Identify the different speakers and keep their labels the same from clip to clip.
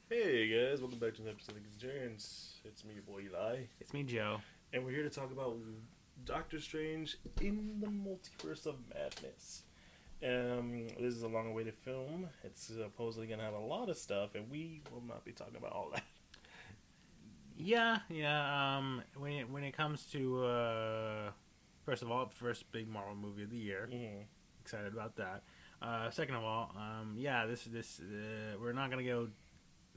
Speaker 1: Hey guys, welcome back to another episode of Geek Centurions. It's me, your boy Eli,
Speaker 2: It's me, Joe.
Speaker 1: and we're here to talk about Doctor Strange in the Multiverse of Madness. This is a long-awaited film. It's supposedly gonna have a lot of stuff, and we will not be talking about all that.
Speaker 2: Yeah. When it comes to first of all, first big Marvel movie of the year,
Speaker 1: Mm-hmm.
Speaker 2: excited about that. Second of all, this we're not gonna go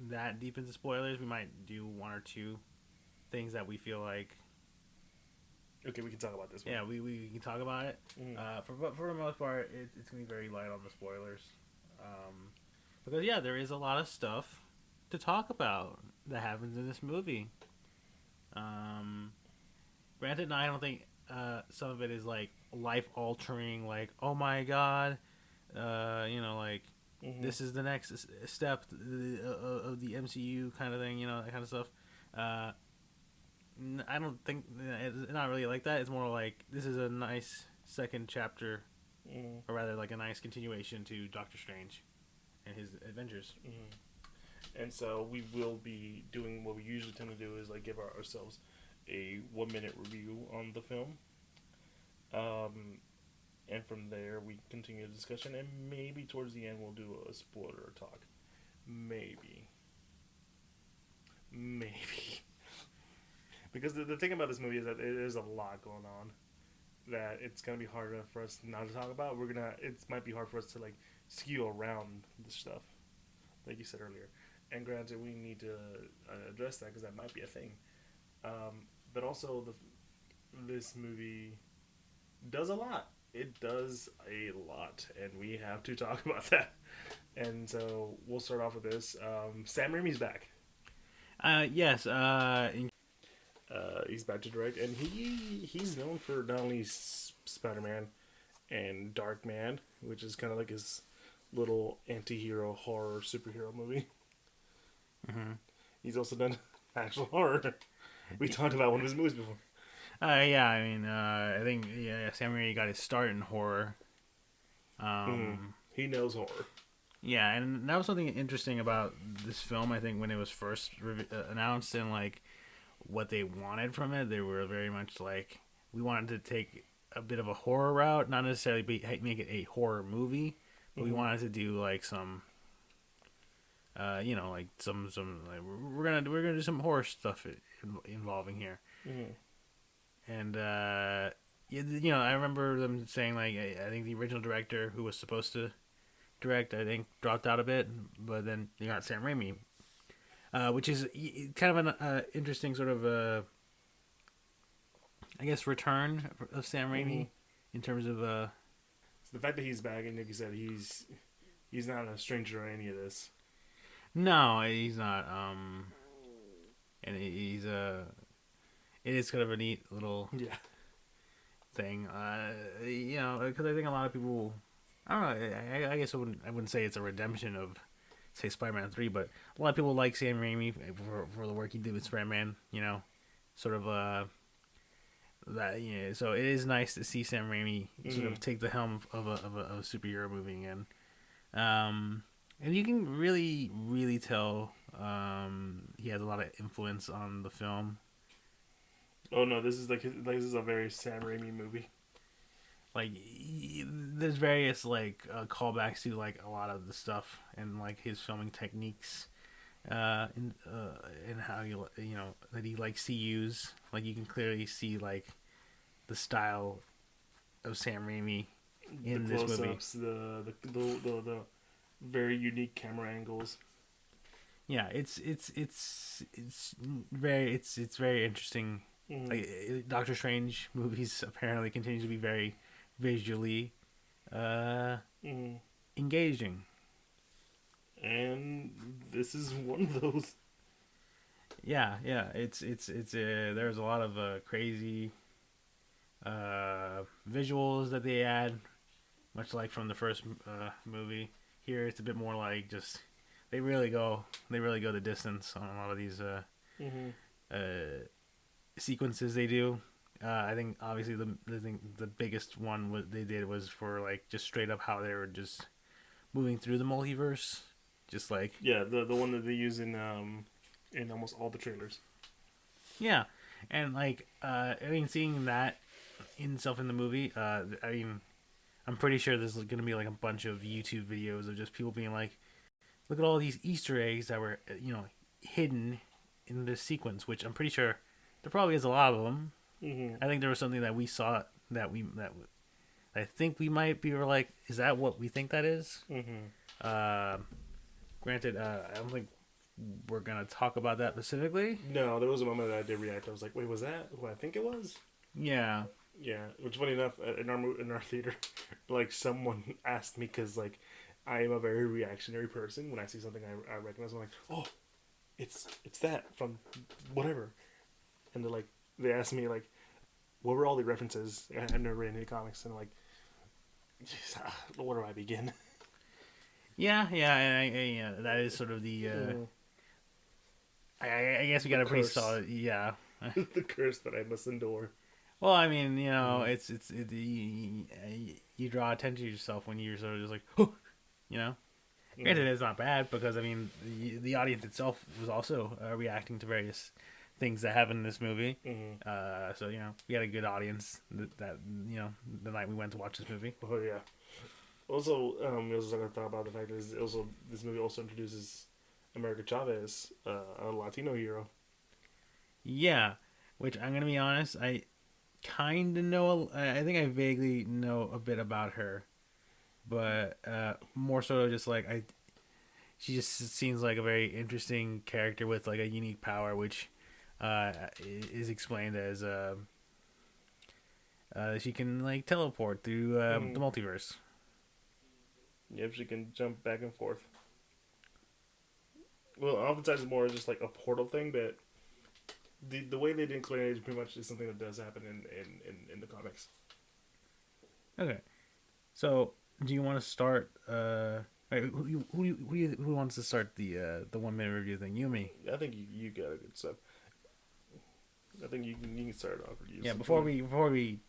Speaker 2: that deep into spoilers. We might do one or two things that we feel like,
Speaker 1: Okay, we can talk about this one.
Speaker 2: yeah, we can talk about it.
Speaker 1: Mm-hmm.
Speaker 2: For the most part, it's gonna be very light on the spoilers, because yeah, there is a lot of stuff to talk about that happens in this movie. Um, Granted, I don't think some of it is like life altering, like oh my god, like
Speaker 1: Mm-hmm.
Speaker 2: this is the next step of the MCU kind of thing, that kind of stuff. Uh, I don't think it's not really like that. It's more like this is a nice second chapter,
Speaker 1: Mm-hmm.
Speaker 2: or rather, like a nice continuation to Doctor Strange and his adventures.
Speaker 1: Mm-hmm. And so we will be doing what we usually tend to do is like give ourselves a 1 minute review on the film. Um, and from there we continue the discussion, and maybe towards the end we'll do a spoiler talk. Maybe because the thing about this movie is that there's a lot going on that it's gonna be harder for us not to talk about. It might be hard for us to like skew around the stuff like you said earlier, and granted we need to address that because that might be a thing. But also this movie does a lot. It does a lot, and we have to talk about that. And so we'll start off with this. Sam Raimi's back.
Speaker 2: Yes.
Speaker 1: He's back to direct, and he's known for not only Spider Man and Dark Man, which is kind of like his little anti-hero horror superhero movie.
Speaker 2: Mm-hmm.
Speaker 1: He's also done actual horror. We talked about one of his movies before.
Speaker 2: Yeah. I mean, I think Sam Raimi got his start in horror.
Speaker 1: Mm-hmm. He knows horror.
Speaker 2: Yeah, and that was something interesting about this film. I think when it was first announced and like what they wanted from it, they were very much like we wanted to take a bit of a horror route, not necessarily make it a horror movie, but we
Speaker 1: Mm-hmm.
Speaker 2: wanted to do like some, like some like we're gonna do some horror stuff involving here,
Speaker 1: Mm-hmm.
Speaker 2: and I remember them saying like I think the original director who was supposed to direct, I think, dropped out a bit, but then you got Sam Raimi, which is kind of an interesting sort of, I guess, return of Sam
Speaker 1: Mm-hmm.
Speaker 2: Raimi in terms of.
Speaker 1: So the fact that he's back, and like you said, he's not a stranger to any of this.
Speaker 2: No, he's not. And he's it is kind of a neat little
Speaker 1: Yeah.
Speaker 2: thing. Because I think a lot of people. I don't know. I guess I wouldn't say it's a redemption of, say, Spider-Man 3, but a lot of people like Sam Raimi for the work he did with Spider-Man. Sort of that. So it is nice to see Sam Raimi sort
Speaker 1: Mm-hmm.
Speaker 2: of take the helm of a superhero movie again. And you can really tell he has a lot of influence on the film.
Speaker 1: Oh no, this is like this is a very Sam Raimi movie.
Speaker 2: Like there's various like callbacks to like a lot of the stuff and like his filming techniques, and how that he likes to use. Like you can clearly see like the style of Sam Raimi in
Speaker 1: The
Speaker 2: this movie.
Speaker 1: close-ups, the very unique camera angles.
Speaker 2: Yeah, it's very interesting.
Speaker 1: Mm-hmm.
Speaker 2: Like Doctor Strange movies apparently continue to be very visually uh,
Speaker 1: Mm-hmm.
Speaker 2: engaging.
Speaker 1: And this is one of those.
Speaker 2: Yeah. It's there's a lot of crazy visuals that they add, much like from the first movie. Here it's a bit more like just they really go the distance on a lot of these
Speaker 1: Mm-hmm.
Speaker 2: sequences they do. I think obviously the biggest one they did was for like just straight up how they were just moving through the multiverse. just like
Speaker 1: Yeah, the one that they use in almost all the trailers.
Speaker 2: yeah, and like I mean, seeing that in itself in the movie, I mean, I'm pretty sure there's gonna be like a bunch of YouTube videos of just people being like, look at all these Easter eggs that were hidden in this sequence, which I'm pretty sure there probably is a lot of them.
Speaker 1: Mm-hmm.
Speaker 2: I think there was something that we saw that I think we might be like, is that what we think that is?
Speaker 1: Mm-hmm.
Speaker 2: Uh, Granted, I don't think we're gonna talk about that specifically.
Speaker 1: No, there was a moment that I did react. I was like, "Wait, was that who I think it was?"
Speaker 2: Yeah.
Speaker 1: Yeah, which funny enough, in our theater, like someone asked me because like I am a very reactionary person. When I see something I recognize, I'm like, "Oh, it's that from whatever," and they asked me like, "What were all the references?" I've never read any comics, and I'm like, "Jeez, where do I begin?"
Speaker 2: Yeah, yeah, yeah. That is sort of the. I guess we got a pretty
Speaker 1: curse.
Speaker 2: solid. Yeah.
Speaker 1: The curse that I must endure.
Speaker 2: Well, I mean, you draw attention to yourself when you're sort of just like, oh, you know. Granted, it's not bad because I mean, the audience itself was also reacting to various things that happened in this movie.
Speaker 1: Mm-hmm.
Speaker 2: So we had a good audience that the night we went to watch this movie.
Speaker 1: Oh yeah. Also, we also going to talk about the fact that this movie also introduces America Chavez, a Latino hero.
Speaker 2: Yeah, which I'm gonna be honest, I kind of know. I think I vaguely know a bit about her, but more so just like she just seems like a very interesting character with like a unique power, which is explained as she can like teleport through the multiverse.
Speaker 1: Yep, she can jump back and forth. Well, oftentimes it's more just like a portal thing, but the way they did explain it is pretty much just something that does happen in the comics.
Speaker 2: Okay, so do you want to start? Who wants to start the 1 minute review thing? You or me?
Speaker 1: I think you got a good stuff. I think you can start off.
Speaker 2: Yeah, before we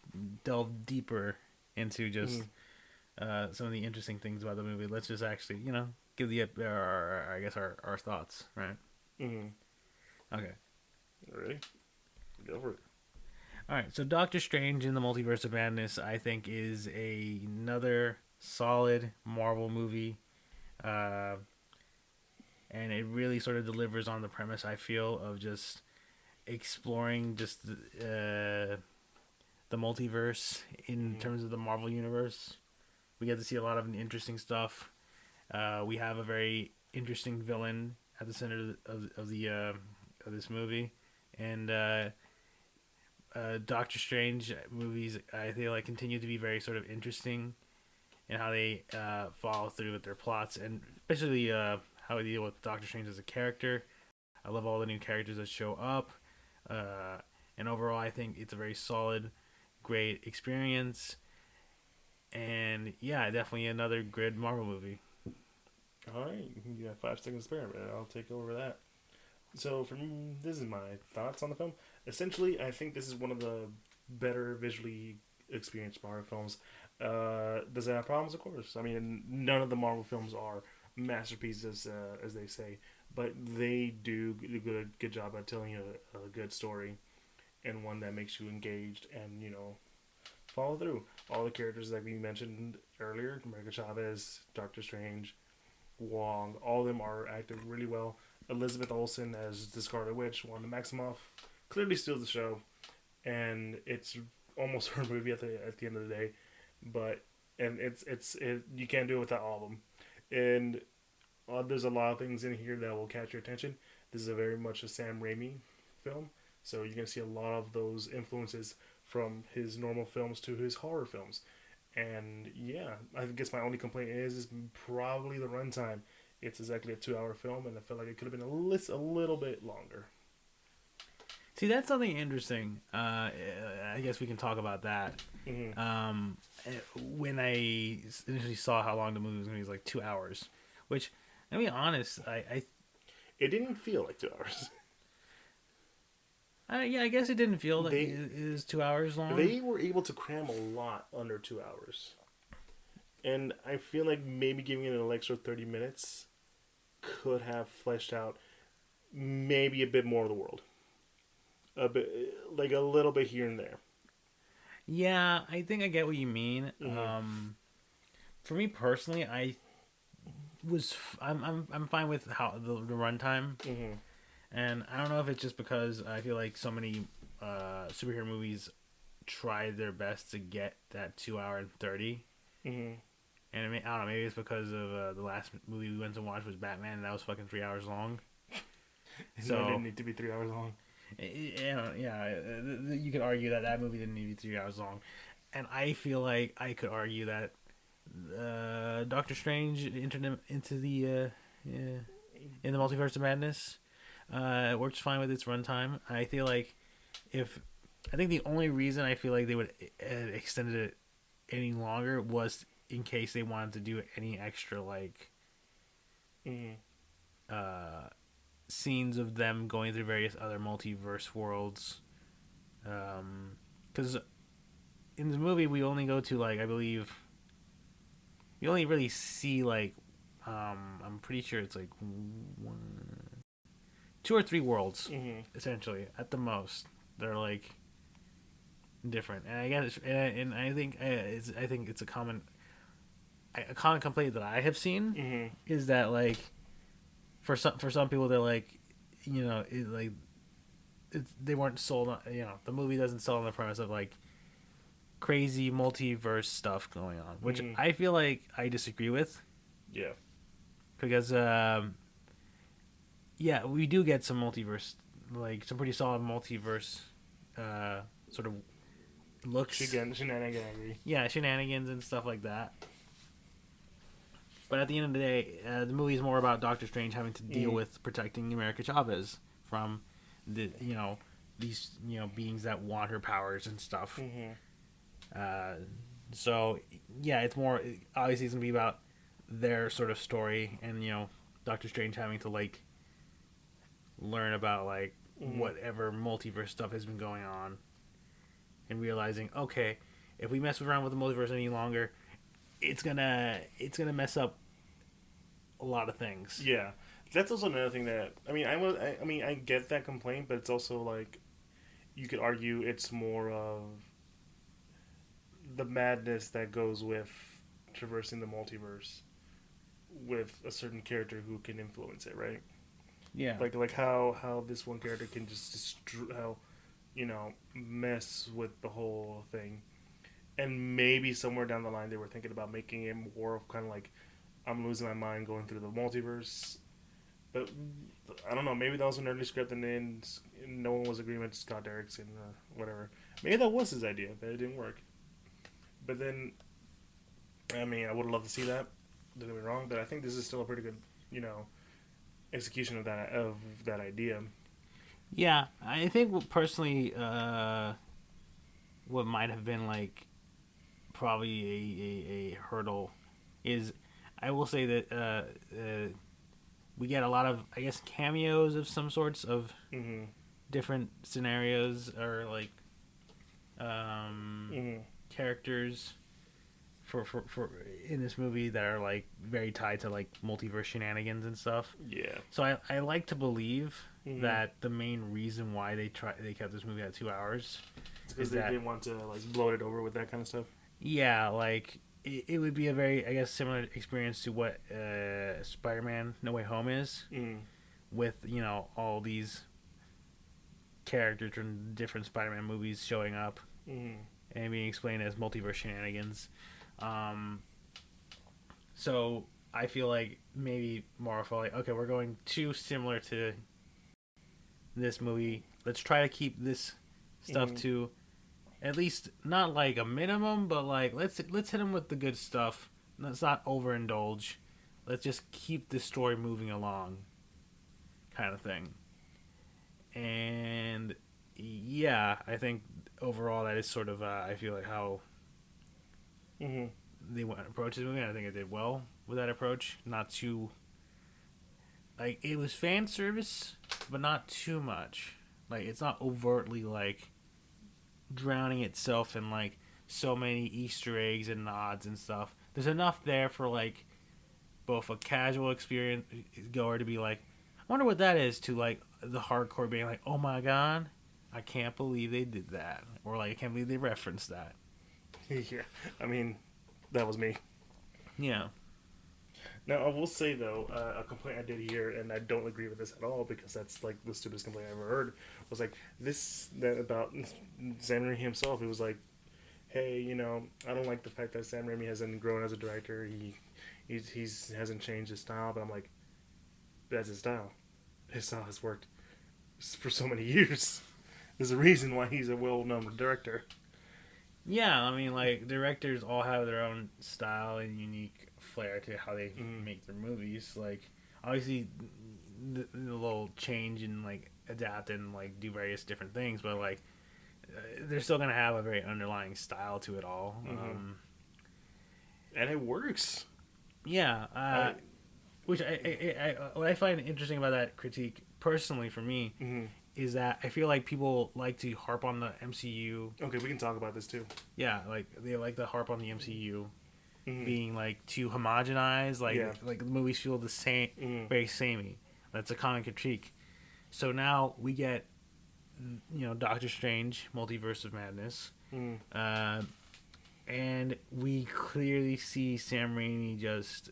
Speaker 2: delve deeper into just some of the interesting things about the movie, let's just actually give our thoughts, right? Okay.
Speaker 1: Ready? Go for it.
Speaker 2: All right. So Doctor Strange in the Multiverse of Madness, I think, is another solid Marvel movie, and it really sort of delivers on the premise, I feel, of just exploring just the multiverse in terms of the Marvel universe. We get to see a lot of interesting stuff. We have a very interesting villain at the center of this movie, and Doctor Strange movies I feel like continue to be very sort of interesting in how they follow through with their plots, and especially how they deal with Doctor Strange as a character. I love all the new characters that show up, and overall I think it's a very solid, great experience. And yeah, definitely another good Marvel movie.
Speaker 1: All right, you have 5 seconds spare, but I'll take over that. So, for me, this is my thoughts on the film. Essentially, I think this is one of the better visually experienced Marvel films. Does it have problems? Of course. I mean, none of the Marvel films are masterpieces, as they say, but they do a good job at telling a good story and one that makes you engaged and follow through. All the characters that we mentioned earlier, America Chavez, Doctor Strange, Wong, all of them are acting really well. Elizabeth Olsen as the Scarlet Witch, Wanda Maximoff, clearly steals the show, and it's almost her movie at the end of the day. But it's you can't do it without all of them, and there's a lot of things in here that will catch your attention. This is a very much a Sam Raimi film, so you're gonna see a lot of those influences from his normal films to his horror films. And yeah, I guess my only complaint is probably the runtime. It's exactly a 2-hour film, and I feel like it could have been a little bit longer.
Speaker 2: See, that's something interesting. I guess we can talk about that. When I initially saw how long the movie was going to be, it was like 2 hours. Which, to be honest,
Speaker 1: it didn't feel like 2 hours.
Speaker 2: I guess it didn't feel like it is 2 hours long.
Speaker 1: They were able to cram a lot under 2 hours, and I feel like maybe giving it an extra 30 minutes could have fleshed out maybe a bit more of the world, a bit like a little bit here and there.
Speaker 2: Yeah, I think I get what you mean.
Speaker 1: Mm-hmm.
Speaker 2: For me personally, I'm fine with how the runtime,
Speaker 1: Mm-hmm.
Speaker 2: and I don't know if it's just because I feel like so many superhero movies try their best to get that 2 hour and 30.
Speaker 1: Mm-hmm.
Speaker 2: And I don't know, maybe it's because of the last movie we went to watch was Batman, and that was fucking 3 hours long.
Speaker 1: No, it didn't
Speaker 2: So,
Speaker 1: need to be 3 hours long.
Speaker 2: you could argue that that movie didn't need to be 3 hours long, and I feel like I could argue that Doctor Strange into the in the Multiverse of Madness works fine with its runtime. I feel like if I think the only reason I feel like they would extended it any longer was in case they wanted to do any extra like
Speaker 1: Mm-hmm.
Speaker 2: uh scenes of them going through various other multiverse worlds. Because in the movie we only go to like I believe we only really see like I'm pretty sure it's like one, 2 or 3 worlds
Speaker 1: Mm-hmm.
Speaker 2: essentially at the most. They're like different, and I guess and I think it's a common complaint that I have seen
Speaker 1: Mm-hmm.
Speaker 2: is that like for some people they're like they weren't sold on the movie doesn't sell on the premise of like crazy multiverse stuff going on, which
Speaker 1: Mm-hmm.
Speaker 2: I feel like I disagree with
Speaker 1: Yeah.
Speaker 2: because yeah, we do get some multiverse, like some pretty solid multiverse sort of looks.
Speaker 1: Shenanigans.
Speaker 2: Yeah, shenanigans and stuff like that. But at the end of the day, the movie is more about Doctor Strange having to deal with protecting America Chavez from these beings that want her powers and stuff.
Speaker 1: Mm-hmm.
Speaker 2: So yeah, it's more obviously it's gonna be about their sort of story, and Doctor Strange having to like learn about like whatever multiverse stuff has been going on, and realizing okay, if we mess around with the multiverse any longer, it's gonna mess up a lot of things.
Speaker 1: Yeah, that's also another thing that I mean, I get that complaint, but it's also like you could argue it's more of the madness that goes with traversing the multiverse with a certain character who can influence it, right?
Speaker 2: Yeah.
Speaker 1: Like how this one character can just how mess with the whole thing, and maybe somewhere down the line they were thinking about making it more of kind of like I'm losing my mind going through the multiverse. But I don't know. Maybe that was an early script, and then no one was agreeing with Scott Derrickson or whatever. Maybe that was his idea, but it didn't work. But then, I mean, I would love to see that. Don't get me wrong, but I think this is still a pretty good, execution of that idea.
Speaker 2: Yeah, I think personally, what might have been like probably a hurdle is I will say that we get a lot of I guess cameos of some sorts of
Speaker 1: Mm-hmm.
Speaker 2: different scenarios or like
Speaker 1: Mm-hmm.
Speaker 2: characters for in this movie that are like very tied to like multiverse shenanigans and stuff.
Speaker 1: Yeah.
Speaker 2: So I like to believe
Speaker 1: Mm-hmm.
Speaker 2: that the main reason why they kept this movie at 2 hours
Speaker 1: It's because they didn't want to like bloat it over with that kind of stuff.
Speaker 2: yeah, like it would be a very I guess similar experience to what Spider-Man No Way Home is with all these characters from different Spider-Man movies showing up and being explained as multiverse shenanigans. So I feel like maybe Marvel felt like, okay, we're going too similar to this movie. Let's try to keep this stuff to at least not like a minimum, but like let's hit them with the good stuff. Let's not overindulge. Let's just keep the story moving along, kind of thing. And yeah, I think overall that is sort of I feel like how they went approach this movie. And I think it did well with that approach. Not too like it was fan service, but not too much. Like it's not overtly like drowning itself in like so many Easter eggs and nods and stuff. There's enough there for like both a casual experience goer to be like, I wonder what that is, to like the hardcore being like, oh my god, I can't believe they did that, or like I can't believe they referenced that.
Speaker 1: Yeah, I mean, that was me.
Speaker 2: Yeah.
Speaker 1: Now, I will say, though, a complaint I did hear, and I don't agree with this at all, because that's, like, the stupidest complaint I ever heard, was, like, that about Sam Raimi himself. It was like, hey, I don't like the fact that Sam Raimi hasn't grown as a director. He hasn't changed his style, but I'm like, that's his style. His style has worked for so many years. There's a reason why he's a well-known director.
Speaker 2: Yeah, I mean, like, directors all have their own style and unique flair to how they make their movies. Like, obviously, the little change and, like, adapt and, like, do various different things, but, like, they're still going to have a very underlying style to it all.
Speaker 1: And it works.
Speaker 2: Yeah. Which what I find interesting about that critique, personally, for me, is that I feel like people like to harp on the MCU.
Speaker 1: Okay, we can talk about this too.
Speaker 2: Yeah, like they like to harp on the MCU being like too homogenized, like the movies feel the same, very samey. That's a common critique. So now we get, Doctor Strange, Multiverse of Madness, and we clearly see Sam Raimi just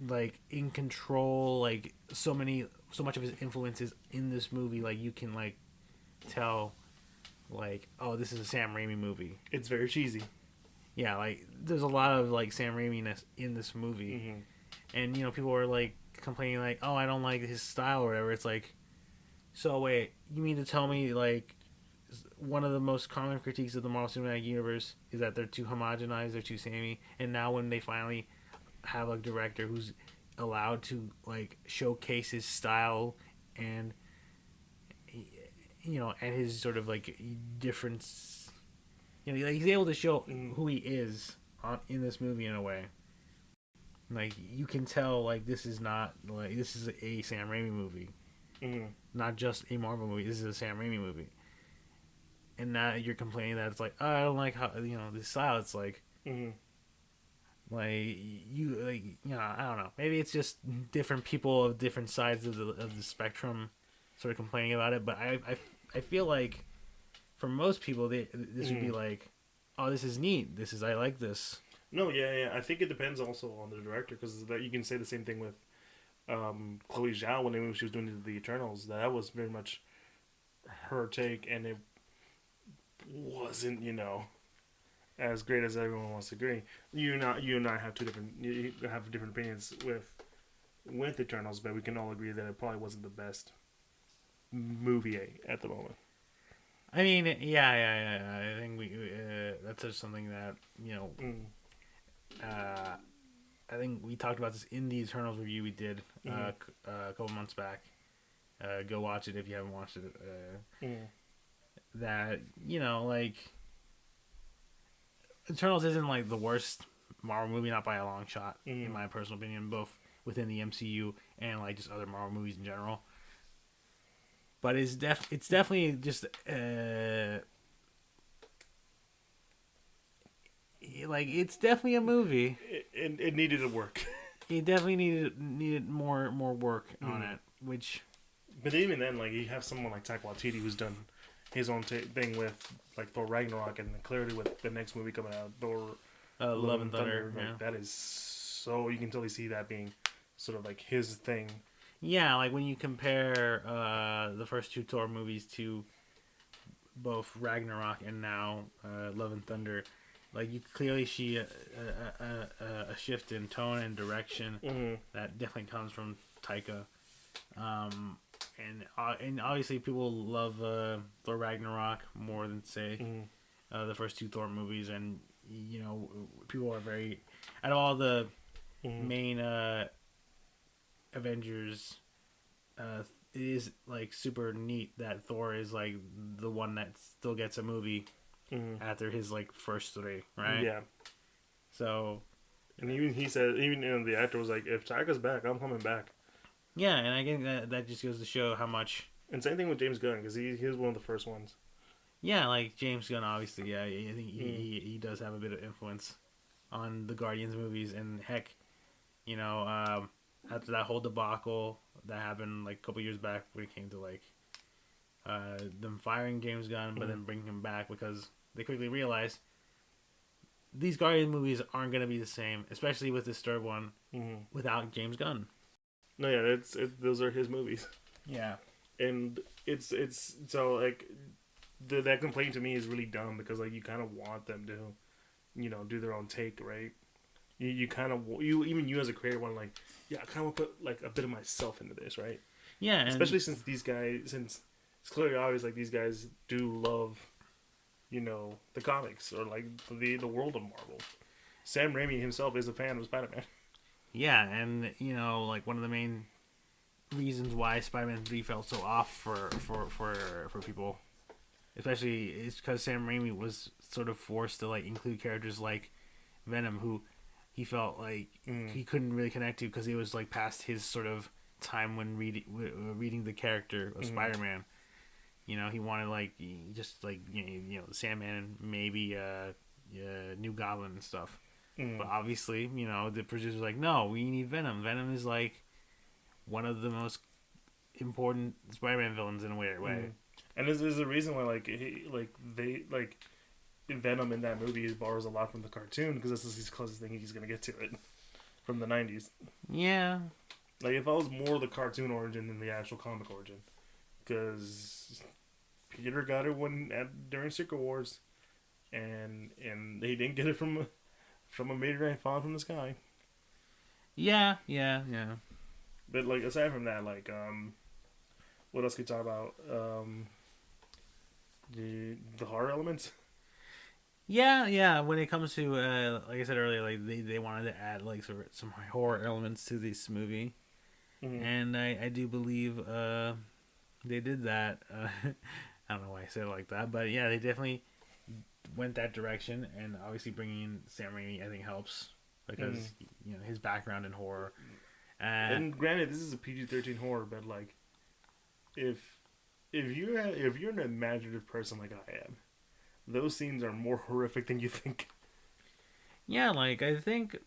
Speaker 2: like in control, like so much of his influences in this movie, like you can like tell, like, oh, this is a Sam Raimi movie.
Speaker 1: It's very cheesy.
Speaker 2: Yeah, like there's a lot of like Sam Raimi-ness in this movie, and people are like complaining like, oh, I don't like his style or whatever. It's like, so wait, you mean to tell me like one of the most common critiques of the Marvel Cinematic Universe is that they're too homogenized, they're too samey, and now when they finally have a director who's allowed to like showcase his style and and his sort of like difference, like he's able to show who he is in this movie in a way, like you can tell like this is a Sam Raimi movie, not just a Marvel movie. This is a Sam Raimi movie, and now you're complaining that it's like, oh, I don't like how this style. It's like. Like I don't know. Maybe it's just different people of different sides of the spectrum, sort of complaining about it. But I feel like for most people, this would be like, oh, this is neat. I like this.
Speaker 1: No, yeah. I think it depends also on the director, because you can say the same thing with Chloe Zhao when she was doing the Eternals. That was very much her take, and it wasn't as great as everyone wants to agree. You and I have you have different opinions with Eternals, but we can all agree that it probably wasn't the best movie at the moment.
Speaker 2: I mean, yeah. I think that's just something that I think we talked about this in the Eternals review we did a couple months back. Go watch it if you haven't watched it. That like. Eternals isn't like the worst Marvel movie, not by a long shot, in my personal opinion, both within the MCU and like just other Marvel movies in general. But it's definitely just like it's definitely a movie.
Speaker 1: It needed to work.
Speaker 2: It definitely needed more work on it, which.
Speaker 1: But even then, like you have someone like Taika Waititi who's done his own thing with like Thor Ragnarok, and clearly with the next movie coming out, Thor
Speaker 2: Love and Thunder.
Speaker 1: Like, that is so you can totally see that being sort of like his thing.
Speaker 2: Yeah, like when you compare the first two Thor movies to both Ragnarok and now Love and Thunder, like you clearly see a shift in tone and direction that definitely comes from Taika. And obviously people love Thor Ragnarok more than say the first two Thor movies, and people are very, out of all the main Avengers, it is like super neat that Thor is like the one that still gets a movie after his like first three, right?
Speaker 1: Yeah.
Speaker 2: So,
Speaker 1: and even he said, the actor was like, if Taika's back, I'm coming back.
Speaker 2: Yeah, and I think that just goes to show how much.
Speaker 1: And same thing with James Gunn, because he was one of the first ones.
Speaker 2: Yeah, like James Gunn, obviously, yeah, I think he does have a bit of influence on the Guardians movies, and heck, After that whole debacle that happened like a couple years back when it came to like them firing James Gunn, but then bringing him back because they quickly realized these Guardian movies aren't going to be the same, especially with this third one without James Gunn.
Speaker 1: No, yeah, those are his movies.
Speaker 2: Yeah,
Speaker 1: and it's so like that complaint to me is really dumb because like you kind of want them to, do their own take, right? You kind of even you as a creator want to like, yeah, I kind of want to put like a bit of myself into this, right?
Speaker 2: Yeah,
Speaker 1: especially since it's clearly obvious like these guys do love, the comics or like the world of Marvel. Sam Raimi himself is a fan of Spider-Man.
Speaker 2: Yeah, and like one of the main reasons why Spider-Man 3 felt so off for people, especially, is because Sam Raimi was sort of forced to like include characters like Venom, who he felt like he couldn't really connect to because it was like past his sort of time when reading the character of Spider-Man. He wanted like just like Sandman and maybe New Goblin and stuff. But obviously, the producers were like, no, we need Venom. Venom is like one of the most important Spider-Man villains in a weird way.
Speaker 1: And there's a reason why Venom in that movie borrows a lot from the cartoon because this is the closest thing he's gonna get to it from the 90s.
Speaker 2: Yeah.
Speaker 1: Like if I was more the cartoon origin than the actual comic origin, because Peter got it during Secret Wars, and he didn't get it from a meteorite falling from the sky.
Speaker 2: Yeah.
Speaker 1: But like aside from that, like what else could we talk about? The horror elements.
Speaker 2: Yeah. When it comes to like I said earlier, like they wanted to add like sort of some horror elements to this movie, and I do believe they did that. I don't know why I said it like that, but yeah, they definitely went that direction, and obviously bringing in Sam Raimi I think helps because his background in horror.
Speaker 1: And granted, this is a PG-13 horror, but like if you're an imaginative person like I am, those scenes are more horrific than you think.
Speaker 2: Yeah, like I think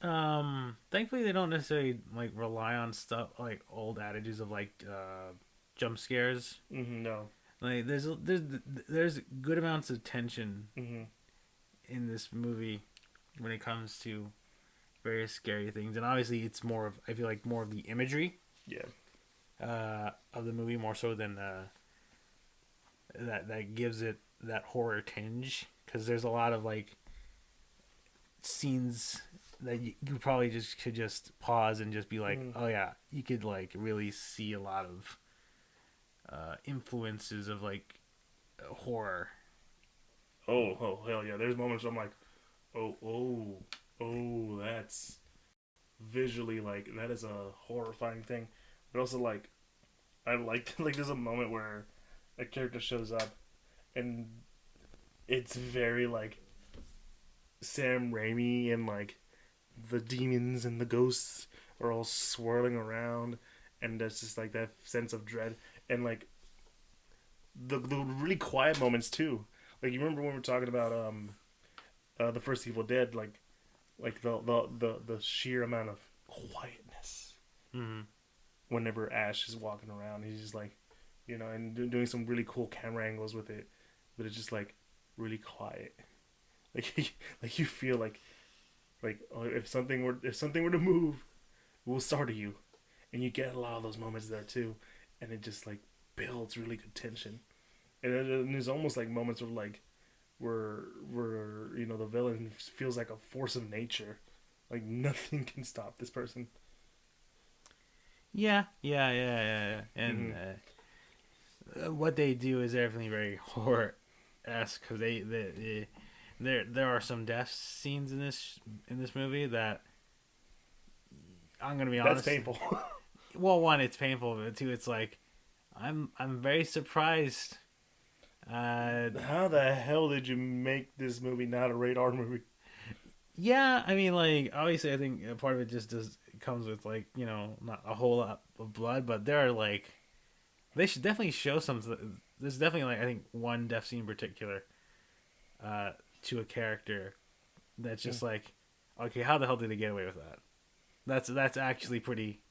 Speaker 2: thankfully they don't necessarily like rely on stuff like old adages of like jump scares.
Speaker 1: No.
Speaker 2: Like there's good amounts of tension in this movie when it comes to various scary things, and obviously it's more of, I feel like, more of the imagery of the movie more so than that gives it that horror tinge, because there's a lot of like scenes that you probably just could just pause and just be like, oh yeah, you could like really see a lot of influences of like horror.
Speaker 1: Oh hell yeah! There's moments where I'm like, oh, that's visually like that is a horrifying thing, but also like I like like there's a moment where a character shows up and it's very like Sam Raimi, and like the demons and the ghosts are all swirling around, and there's just like that sense of dread, and like the really quiet moments too. Like you remember when we were talking about the first Evil Dead, like the sheer amount of quietness whenever Ash is walking around, he's just like, and doing some really cool camera angles with it, but it's just like really quiet. Like you feel like oh, if something were to move, it will startle you, and you get a lot of those moments there too, and it just like builds really good tension, and there's almost like moments where the villain feels like a force of nature, like nothing can stop this person.
Speaker 2: Yeah, and what they do is definitely very horror-esque, because there are some death scenes in this movie that I'm gonna be honest.
Speaker 1: That's painful.
Speaker 2: Well, one, it's painful, but two, it's like I'm very surprised.
Speaker 1: How the hell did you make this movie not a rated R movie?
Speaker 2: Yeah, I mean, like obviously, I think part of it just comes with like not a whole lot of blood, but there are like they should definitely show some. There's definitely like I think one death scene in particular, to a character that's just like, okay, how the hell did they get away with that? That's actually pretty.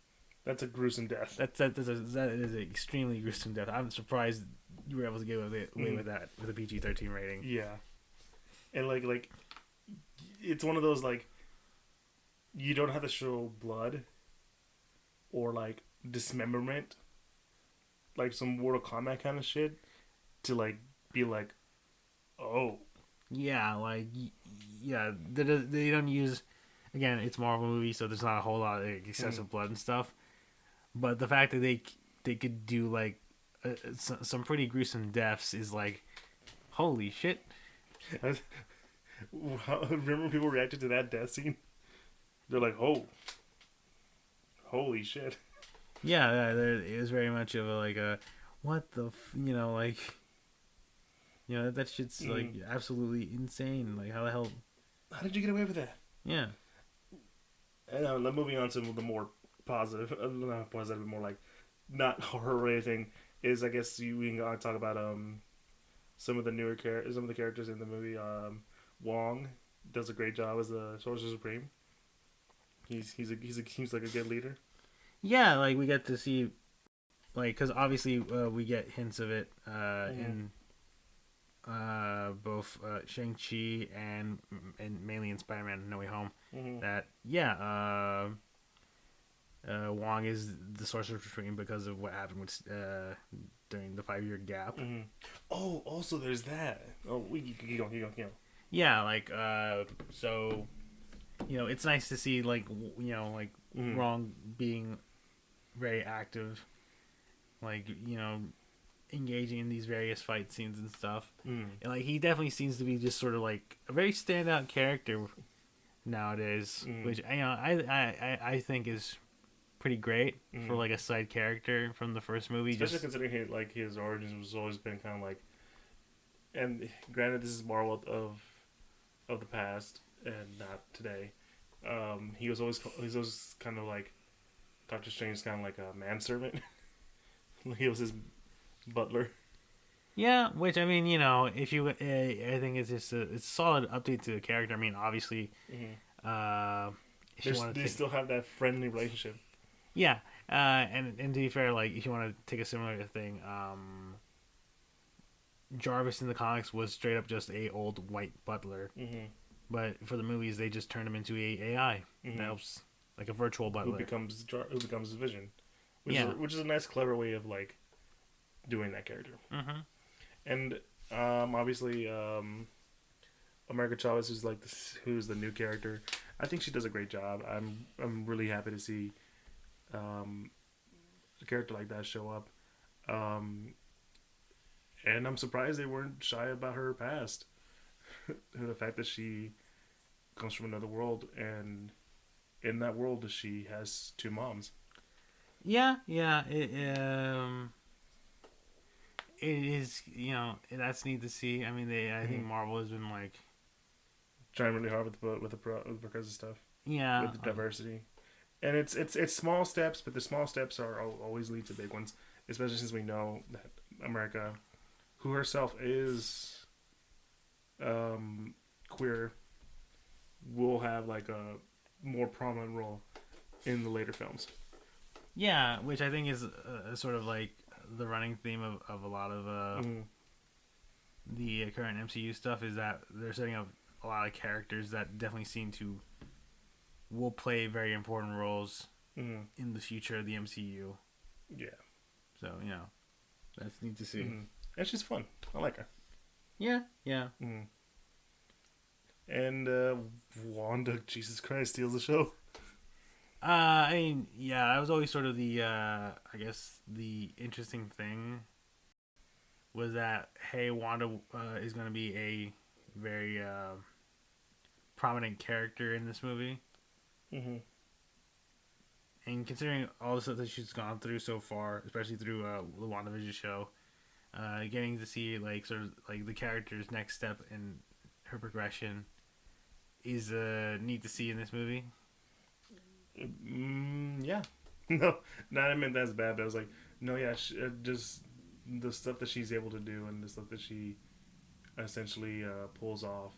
Speaker 1: That's a gruesome death.
Speaker 2: That is an extremely gruesome death. I'm surprised you were able to get away with that with a PG-13 rating.
Speaker 1: Yeah, and like it's one of those like you don't have to show blood or like dismemberment, like some Mortal Kombat kind of shit, to like be like, oh,
Speaker 2: Yeah, like yeah, they don't use. Again, it's a Marvel movie, so there's not a whole lot of like, excessive blood and stuff. But the fact that they could do like some pretty gruesome deaths is like, holy shit.
Speaker 1: remember when people reacted to that death scene? They're like, oh, holy shit.
Speaker 2: Yeah, it was very much of a like a what the like that shit's like absolutely insane. Like how the hell?
Speaker 1: How did you get away with that?
Speaker 2: Yeah.
Speaker 1: And moving on to the more positive, not positive, but more like not horror or anything. Is I guess we can talk about some of the newer some of the characters in the movie. Wong does a great job as the Sorcerer Supreme. He seems like a good leader.
Speaker 2: Yeah, like we get to see, like, because obviously we get hints of it in both Shang-Chi and mainly in Spider-Man No Way Home. That Wong is the Sorcerer Supreme because of what happened with during the 5-year gap.
Speaker 1: Oh, also there's that. Oh, we keep going.
Speaker 2: Yeah, like so, it's nice to see like Wong being very active, like engaging in these various fight scenes and stuff. And like he definitely seems to be just sort of like a very standout character nowadays, which I think is pretty great for like a side character from the first movie.
Speaker 1: Especially considering his origins was always been kind of like, and granted this is Marvel of the past and not today. He was always kind of like Doctor Strange, kind of like a manservant. He was his butler.
Speaker 2: Yeah, which I mean, if you, I think it's just it's a solid update to the character. I mean, obviously,
Speaker 1: They still have that friendly relationship.
Speaker 2: Yeah, and to be fair, like if you want to take a similar thing, Jarvis in the comics was straight up just a old white butler, but for the movies they just turned him into a AI that helps, like a virtual butler
Speaker 1: who becomes Vision, which is a nice, clever way of like doing that character. And obviously, America Chavez who's the new character. I think she does a great job. I'm really happy to see a character like that show up. And I'm surprised they weren't shy about her past. The fact that she comes from another world, and in that world she has 2 moms.
Speaker 2: Yeah. It is, that's neat to see. I mean, I think Marvel has been like
Speaker 1: trying really hard with the because of stuff.
Speaker 2: Yeah,
Speaker 1: with the diversity, and it's small steps, but the small steps always lead to big ones. Especially since we know that America, who herself is queer, will have like a more prominent role in the later films.
Speaker 2: Yeah, which I think is sort of like the running theme of a lot of the current MCU stuff, is that they're setting up a lot of characters that definitely will play very important roles in the future of the MCU.
Speaker 1: Yeah.
Speaker 2: So, that's neat to see.
Speaker 1: And she's fun. I like her.
Speaker 2: Yeah.
Speaker 1: And Wanda, Jesus Christ, steals the show.
Speaker 2: I mean, yeah, that was always sort of the, I guess, the interesting thing was that, hey, Wanda is going to be a very prominent character in this movie. And considering all the stuff that she's gone through so far, especially through the WandaVision show, getting to see like sort of like the character's next step in her progression is neat to see in this movie.
Speaker 1: Yeah. No, not I meant that's bad, but I was like, no, yeah, just the stuff that she's able to do and the stuff that she essentially pulls off.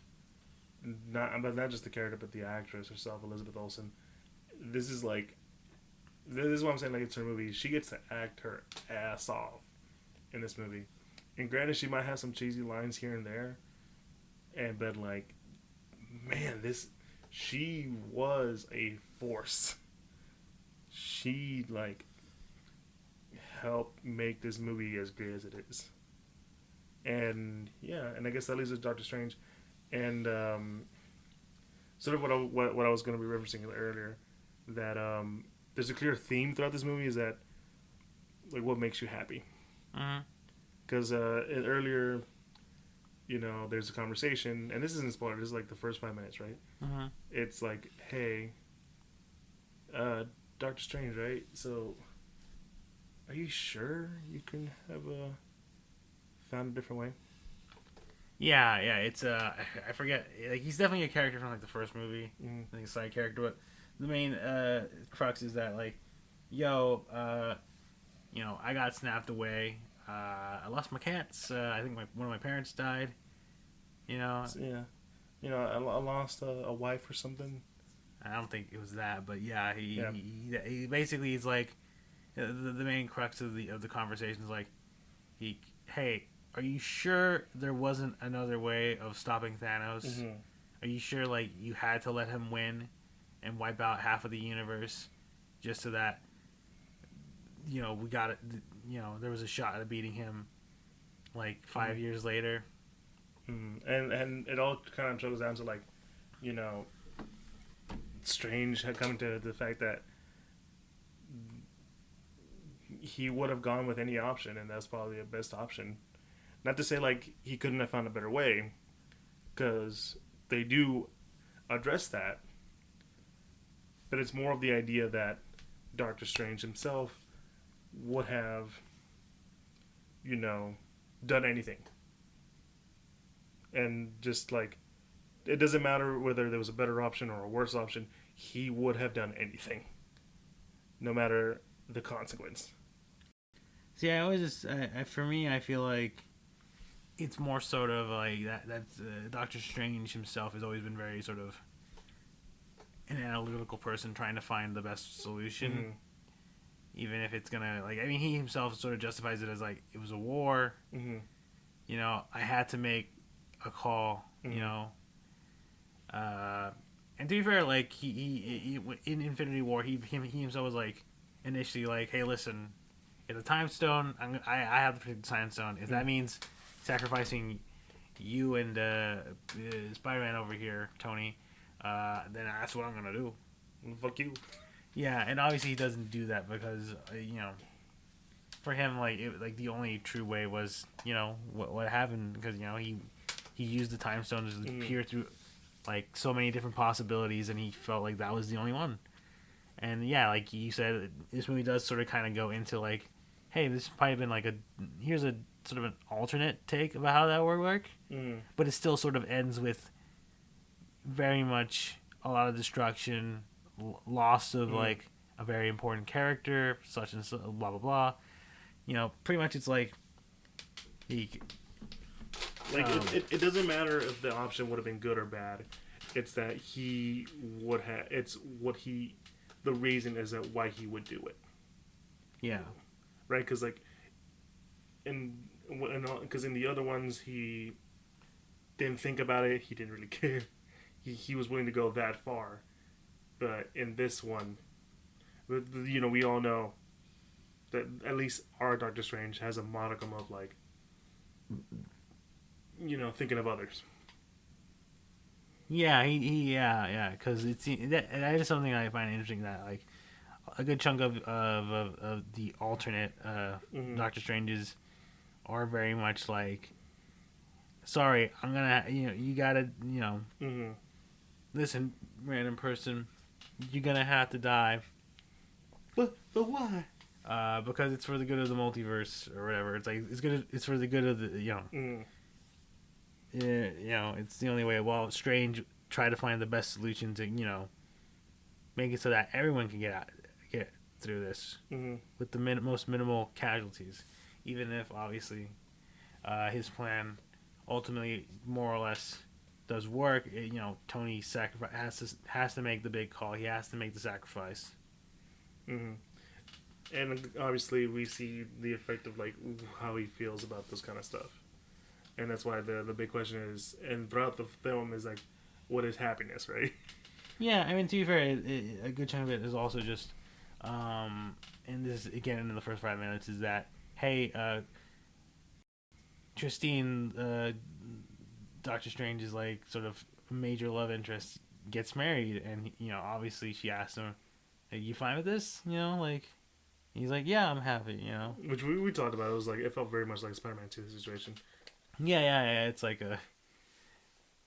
Speaker 1: Not just the character, but the actress herself, Elizabeth Olsen. this is like, this is what I'm saying. Like, it's her movie. She gets to act her ass off in this movie. And granted, she might have some cheesy lines here and there, but like, man, she was a force. She like helped make this movie as great as it is. And yeah, and I guess that leaves us Doctor Strange, and sort of what I was going to be referencing earlier, that there's a clear theme throughout this movie, is that like what makes you happy. Because earlier, there's a conversation, and this isn't spoiler. This is like the first 5 minutes, right? It's like, hey, Doctor Strange, right? So, are you sure you can have found a different way?
Speaker 2: Yeah, it's I forget. Like, he's definitely a character from like the first movie, I think a side character. But the main crux is that like, I got snapped away. I lost my cats. I think one of my parents died.
Speaker 1: So, yeah. I lost a wife or something.
Speaker 2: I don't think it was that, but yeah, he basically is like, the main crux of the conversation is like, hey, are you sure there wasn't another way of stopping Thanos? Are you sure like you had to let him win and wipe out half of the universe just so that we got it? There was a shot at beating him like 5 years later.
Speaker 1: And it all kind of trickles down to like, Strange had come to the fact that he would have gone with any option, and that's probably the best option. Not to say like he couldn't have found a better way, because they do address that, but it's more of the idea that Doctor Strange himself would have, done anything. And just like, it doesn't matter whether there was a better option or a worse option, he would have done anything, no matter the consequence.
Speaker 2: See, I always just, for me, I feel like it's more sort of like that's Doctor Strange himself has always been very sort of an analytical person trying to find the best solution. Even if it's gonna, like, I mean, he himself sort of justifies it as like, it was a war. I had to make a call. And to be fair, like, he in Infinity War, he himself was like, initially like, hey, listen, it's a time stone. I have the time stone. If that means sacrificing you and Spider-Man over here, Tony, then that's what I'm gonna do.
Speaker 1: Fuck you.
Speaker 2: Yeah, and obviously he doesn't do that because for him, like, the only true way was what happened, because he used the time stone to peer through like so many different possibilities, and he felt like that was the only one. And yeah, like you said, this movie does sort of kind of go into like, hey, this might have been like here's a sort of an alternate take about how that would work, but it still sort of ends with very much a lot of destruction, loss of like a very important character, such and so, blah blah blah. Pretty much it's like
Speaker 1: it doesn't matter if the option would have been good or bad. It's that he would have. It's the reason is that why he would do it.
Speaker 2: Yeah.
Speaker 1: Right, because like, because in the other ones he didn't think about it. He didn't really care. He was willing to go that far, but in this one, we all know that at least our Doctor Strange has a modicum of like, thinking of others.
Speaker 2: Yeah, yeah, because that is something I find interesting, that like a good chunk of the alternate Doctor Stranges are very much like, sorry, I'm gonna, you gotta, listen, random person, you're gonna have to die.
Speaker 1: But why?
Speaker 2: Because it's for the good of the multiverse or whatever. It's like it's for the good of the it's the only way. Well, Strange tried to find the best solution to make it so that everyone can get through this with the most minimal casualties, even if obviously his plan ultimately more or less does work, Tony has to make the big call. He has to make the sacrifice.
Speaker 1: Mm-hmm. And obviously, we see the effect of like how he feels about this kind of stuff, and that's why the big question is, and throughout the film is like, what is happiness, right?
Speaker 2: Yeah, I mean, to be fair, a good chunk of it is also just, and this again in the first 5 minutes is that, hey, Christine, Doctor Strange is like sort of major love interest, gets married, and obviously she asked him, "Are you fine with this?" Like he's like, "Yeah, I'm happy."
Speaker 1: Which we talked about. It was like it felt very much like a Spider-Man 2 situation.
Speaker 2: Yeah. It's like a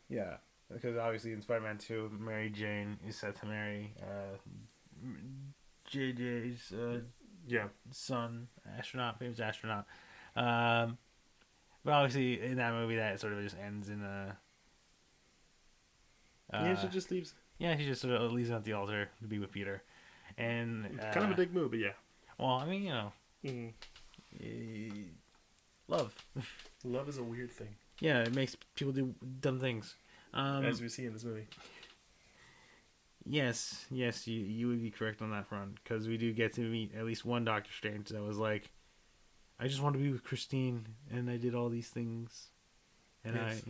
Speaker 2: yeah, because obviously in Spider-Man 2, Mary Jane is set to marry JJ's
Speaker 1: Yeah,
Speaker 2: son, famous astronaut. Um, but obviously in that movie, that sort of just ends in a.
Speaker 1: yeah. She just leaves.
Speaker 2: Yeah, she just sort of leaves him at the altar to be with Peter, and
Speaker 1: Kind of a dick move, but yeah.
Speaker 2: well, I mean, love.
Speaker 1: Love is a weird thing.
Speaker 2: Yeah, it makes people do dumb things.
Speaker 1: As we see in this movie.
Speaker 2: Yes, you would be correct on that front, because we do get to meet at least one Doctor Strange that was like, I just want to be with Christine, and I did all these things, and
Speaker 1: yes.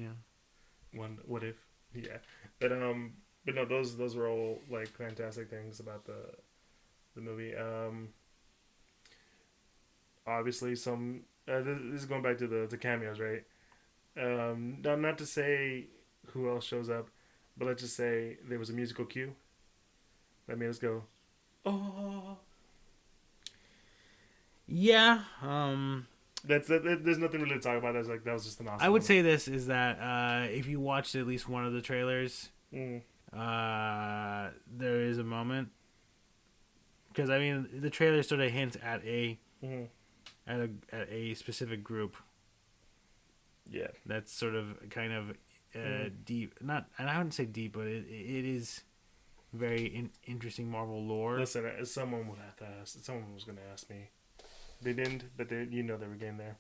Speaker 1: One, what if? Yeah, but no, those were all like fantastic things about the movie. Obviously some this is going back to the cameos, right? Not to say who else shows up, but let's just say there was a musical cue that made us go, oh.
Speaker 2: Yeah.
Speaker 1: There's nothing really to talk about. That was just an awesome.
Speaker 2: I would say this is that if you watched at least one of the trailers, there is a moment, because I mean the trailer sort of hints at at a specific group.
Speaker 1: Yeah,
Speaker 2: that's sort of kind of deep. Not, and I wouldn't say deep, but it is very interesting Marvel lore.
Speaker 1: Listen, someone would have to ask. Someone was going to ask me. They didn't, but they were getting there.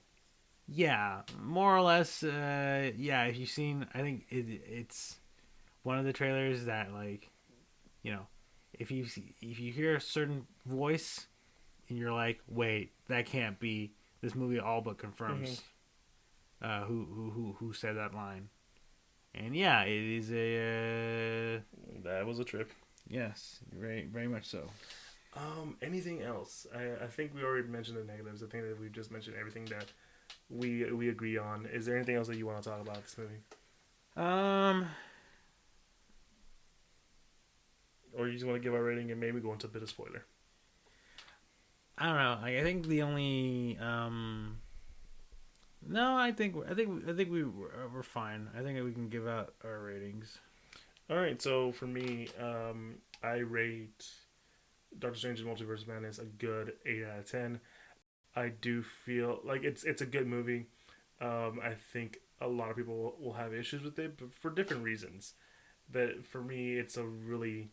Speaker 2: Yeah, more or less. Yeah, if you've seen, I think it's one of the trailers that, like, if you hear a certain voice and you're like, wait, that can't be. This movie all but confirms who said that line. And yeah, it is a.
Speaker 1: That was a trip.
Speaker 2: Yes, very very much so.
Speaker 1: Anything else? I think we already mentioned the negatives. I think that we've just mentioned everything that we agree on. Is there anything else that you want to talk about this movie? Or you just want to give our rating and maybe go into a bit of spoiler?
Speaker 2: I don't know. I think the only no, I think we're fine. I think we can give out our ratings.
Speaker 1: All right. So for me, I rate Doctor Strange in Multiverse of Madness a good 8 out of 10. I do feel like it's a good movie. I think a lot of people will have issues with it, but for different reasons. But for me, it's a really,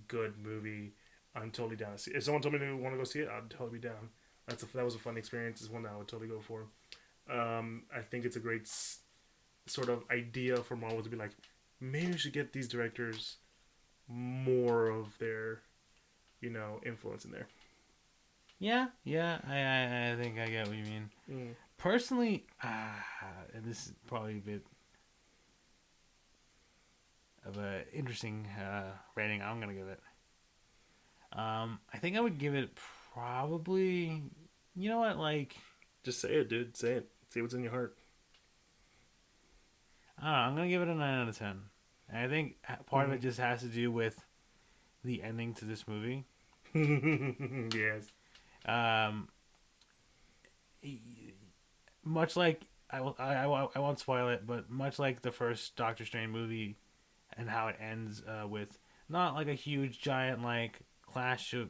Speaker 1: good movie. I'm totally down to see it. If someone told me to want to go see it, I'd totally be down. That was a fun experience. It's one that I would totally go for. I think it's a great sort of idea for Marvel to be like, maybe we should get these directors more of their, influence in there.
Speaker 2: Yeah, I think I get what you mean. Personally, and this is probably a bit of an interesting rating I'm gonna give it. I think I would give it probably, you know what, like,
Speaker 1: just say it, dude. Say it. Say what's in your heart.
Speaker 2: I don't know. I'm gonna give it a 9 out of 10. And I think part of it just has to do with the ending to this movie.
Speaker 1: Yes.
Speaker 2: Much like I won't spoil it, but much like the first Doctor Strange movie, and how it ends with not like a huge giant like clash of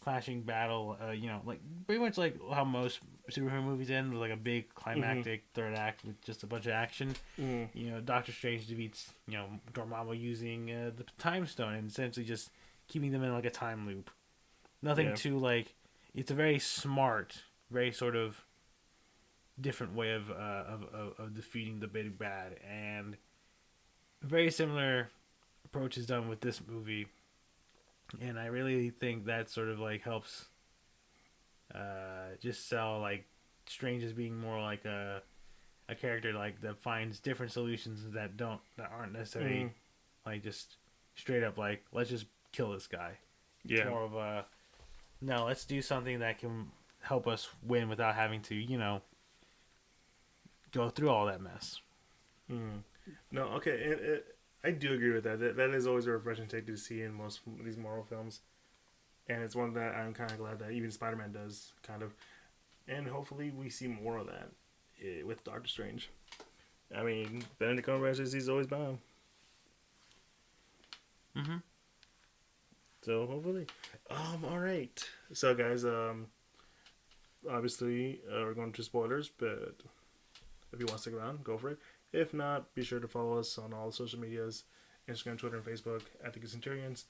Speaker 2: clashing battle, like pretty much like how most superhero movies end with like a big climactic third act with just a bunch of action. Doctor Strange defeats Dormammu using the Time Stone and essentially just keeping them in like a time loop. Nothing too like. It's a very smart, very sort of different way of defeating the big bad, and very similar approach is done with this movie, and I really think that sort of like helps just sell like Strange as being more like a character like that finds different solutions that aren't necessarily like just straight up like let's just kill this guy.
Speaker 1: Yeah.
Speaker 2: It's more of a no, let's do something that can help us win without having to, go through all that mess.
Speaker 1: No, okay, I do agree with that. That is always a refreshing take to see in most of these Marvel films, and it's one that I'm kind of glad that even Spider-Man does, kind of, and hopefully we see more of that with Doctor Strange. I mean, Benedict Cumberbatch he's always bound. So hopefully, all right. So guys, obviously we're going to spoilers, but if you want to stick around, go for it. If not, be sure to follow us on all social medias: Instagram, Twitter, and Facebook at the Geek Centurions.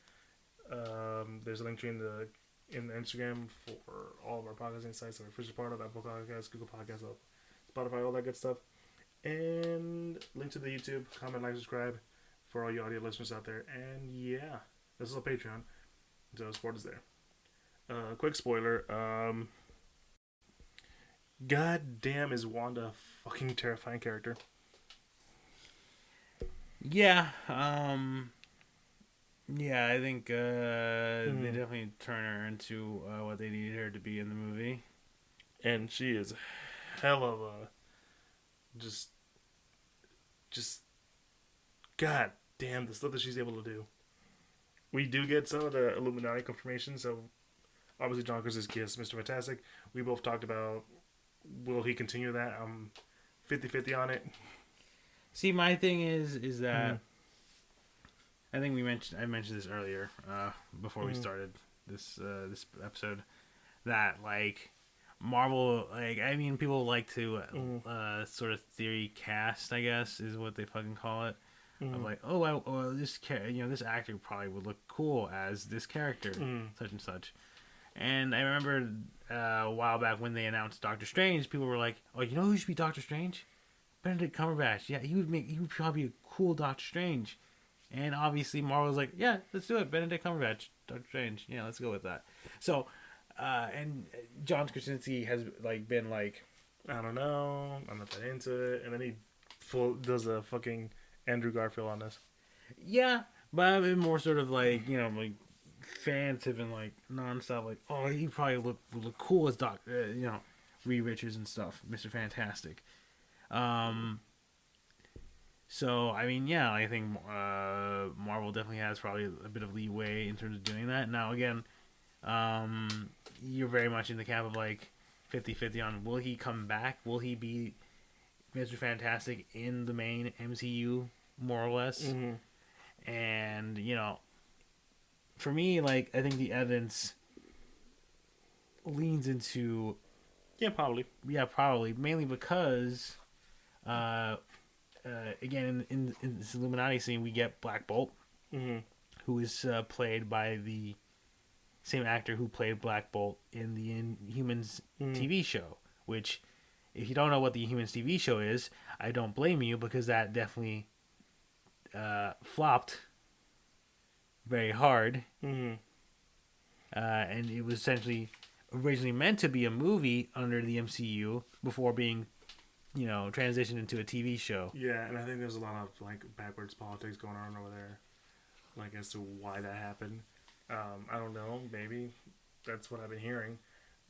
Speaker 1: There's a link tree in the Instagram for all of our podcasting sites that we're officially part of: Apple Podcasts, Google Podcasts, Spotify, all that good stuff. And link to the YouTube, comment, like, subscribe for all you audio listeners out there. And yeah, this is a Patreon, so support is there. Quick spoiler. God damn, is Wanda a fucking terrifying character?
Speaker 2: Yeah, yeah, I think they definitely turn her into what they needed her to be in the movie.
Speaker 1: And she is hell of a just god damn the stuff that she's able to do. We do get some of the Illuminati confirmation, so obviously John Krasinski gets Mr. Fantastic. We both talked about will he continue that? I'm 50-50 on it.
Speaker 2: See, my thing is that I think I mentioned this earlier before we started this episode, that like Marvel, like, I mean, people like to sort of theory cast, I guess is what they fucking call it. Of like, this actor probably would look cool as this character, such and such. And I remember a while back when they announced Doctor Strange, people were like, "Oh, you know who should be Doctor Strange? Benedict Cumberbatch. Yeah, he would probably be a cool Doctor Strange." And obviously Marvel was like, "Yeah, let's do it. Benedict Cumberbatch, Doctor Strange. Yeah, let's go with that." So, and John Krasinski has like been like,
Speaker 1: I don't know, I'm not that into it, and then he does a fucking Andrew Garfield on this.
Speaker 2: Yeah, but I've been more sort of like, like fans have been like nonstop like, "Oh, he probably would look cool as Reed Richards and stuff, Mr. Fantastic." So I mean, yeah, I think Marvel definitely has probably a bit of leeway in terms of doing that. Now again, you're very much in the camp of like 50-50 on will he come back? Will he be Mr. Fantastic in the main MCU more or less? And for me, like, I think the evidence leans into probably mainly because again in this Illuminati scene we get Black Bolt, who is played by the same actor who played Black Bolt in the Inhumans TV show, which if you don't know what the Inhumans TV show is, I don't blame you, because that definitely flopped very hard. And it was essentially originally meant to be a movie under the MCU before being transitioned into a TV show.
Speaker 1: Yeah, and I think there's a lot of like backwards politics going on over there, like as to why that happened. I don't know, maybe that's what I've been hearing,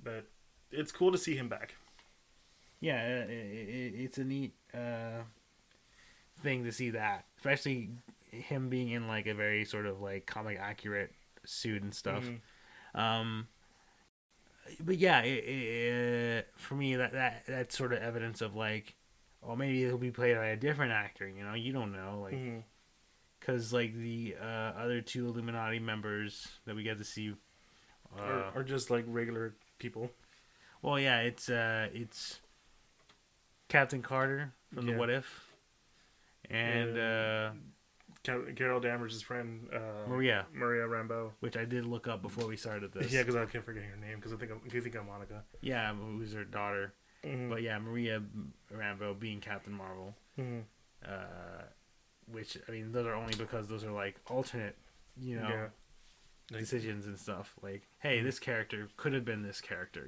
Speaker 1: but it's cool to see him back.
Speaker 2: Yeah, it's a neat thing to see that, especially him being in like a very sort of like comic accurate suit and stuff. But yeah, for me that's sort of evidence of like, oh, maybe he'll be played by a different actor. You don't know, like, because like the other two Illuminati members that we get to see
Speaker 1: are just like regular people.
Speaker 2: Well, yeah, it's Captain Carter from the What If, and
Speaker 1: Carol Danvers' friend
Speaker 2: Maria
Speaker 1: Rambeau,
Speaker 2: which I did look up before we started this.
Speaker 1: Yeah, because I kept forgetting her name because I think I'm Monica.
Speaker 2: Yeah, who's her daughter,
Speaker 1: Mm-hmm.
Speaker 2: But yeah, Maria Rambeau being Captain Marvel,
Speaker 1: Mm-hmm.
Speaker 2: which I mean, those are only because those are like alternate,
Speaker 1: Yeah.
Speaker 2: decisions and stuff. Like, hey, this character could have been this character,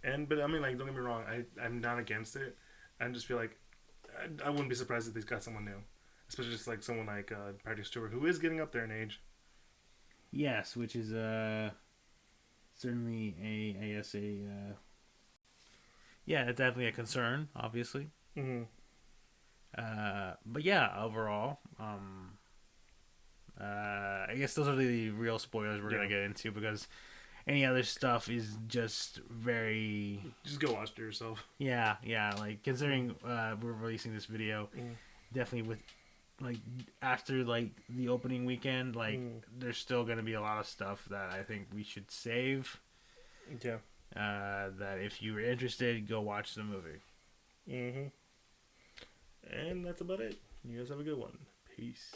Speaker 1: But I mean, like, don't get me wrong, I'm not against it. I just feel like I wouldn't be surprised if they got someone new, especially just like someone like Patrick Stewart, who is getting up there in age.
Speaker 2: Yes, which is certainly yeah, it's definitely a concern, obviously.
Speaker 1: Mm-hmm.
Speaker 2: But yeah, overall, I guess those are the real spoilers we're gonna get into, because any other stuff is just very.
Speaker 1: Just go watch it yourself.
Speaker 2: Yeah. Like, considering we're releasing this video, definitely with like after like the opening weekend, like there's still gonna be a lot of stuff that I think we should save.
Speaker 1: Yeah.
Speaker 2: That if you were interested, go watch the movie.
Speaker 1: Mm-hmm. And that's about it. You guys have a good one. Peace.